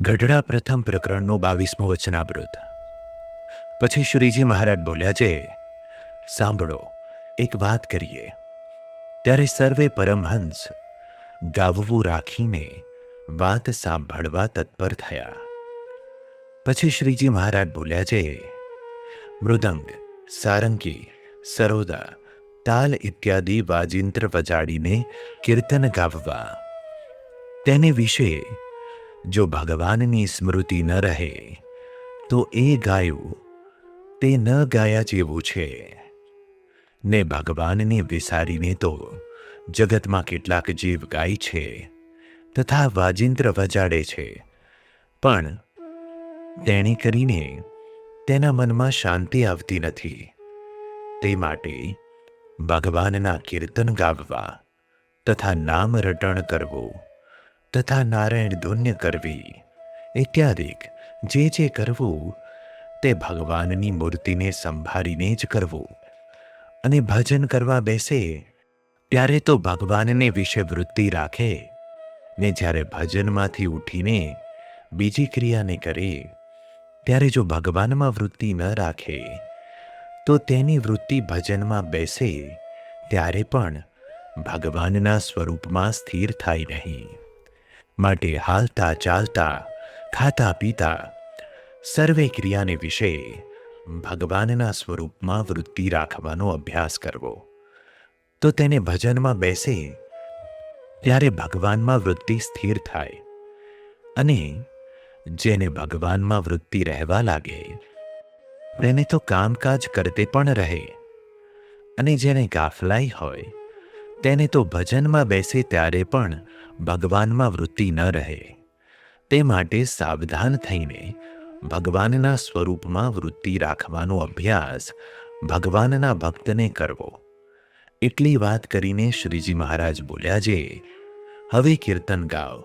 ગઢડા પ્રથમ પ્રકરણનો 22મો વચનામૃત. પછી શ્રીજી મહારાજ બોલ્યા છે, સાંભળો, એક વાત કરીએ. ત્યારે સર્વે પરમહંસ ગાવવું રાખીને વાત સાંભળવા તત્પર થયા. પછી શ્રીજી મહારાજ બોલ્યા છે, મૃદંગ, સારંગી, સરોદા, તાલ ઇત્યાદિ વાજિંત્ર વજાડીને કીર્તન ગાવવા. તેને વિશે જો ભગવાનની સ્મૃતિ ન રહે તો એ ગાયું તે ન ગાયા જેવું છે. ને ભગવાનને વિસારીને તો જગતમાં કેટલાક જીવ ગાય છે તથા વાજિંત્ર વજાડે છે, પણ તેણે કરીને તેના મનમાં શાંતિ આવતી નથી. તે માટે ભગવાનના કીર્તન ગાવવા તથા નામ રટણ કરવું તથા નારાયણ ધુન્ય કરવી ઇત્યાદિક જે કરવું તે ભગવાનની મૂર્તિને સંભાળીને જ કરવું. અને ભજન કરવા બેસે ત્યારે તો ભગવાનને વિશે વૃત્તિ રાખે, ને જ્યારે ભજનમાંથી ઉઠીને બીજી ક્રિયાને કરે ત્યારે જો ભગવાનમાં વૃત્તિ ન રાખે તો તેની વૃત્તિ ભજનમાં બેસે ત્યારે પણ ભગવાનના સ્વરૂપમાં સ્થિર થાય નહીં. માટે હાલતા ચાલતા ખાતા પીતા સર્વે ક્રિયાને વિશે ભગવાનના સ્વરૂપમાં વૃત્તિ રાખવાનો અભ્યાસ કરવો. તો તેને ભજનમાં બેસે ત્યારે ભગવાનમાં વૃત્તિ સ્થિર થાય. અને જેને ભગવાનમાં વૃત્તિ રહેવા લાગે તેને તો કામકાજ કરતે પણ રહે. અને જેને ગાફલાઈ હોય તેને તો ભજનમાં બેસે ત્યારે પણ ભગવાનમાં વૃત્તિ ન રહે. તે માટે સાવધાન થઈને ભગવાનના સ્વરૂપમાં વૃત્તિ રાખવાનો અભ્યાસ ભગવાનના ભક્તને કરવો. એટલી વાત કરીને શ્રીજી મહારાજ બોલ્યા છે, હવે કીર્તન ગાઓ.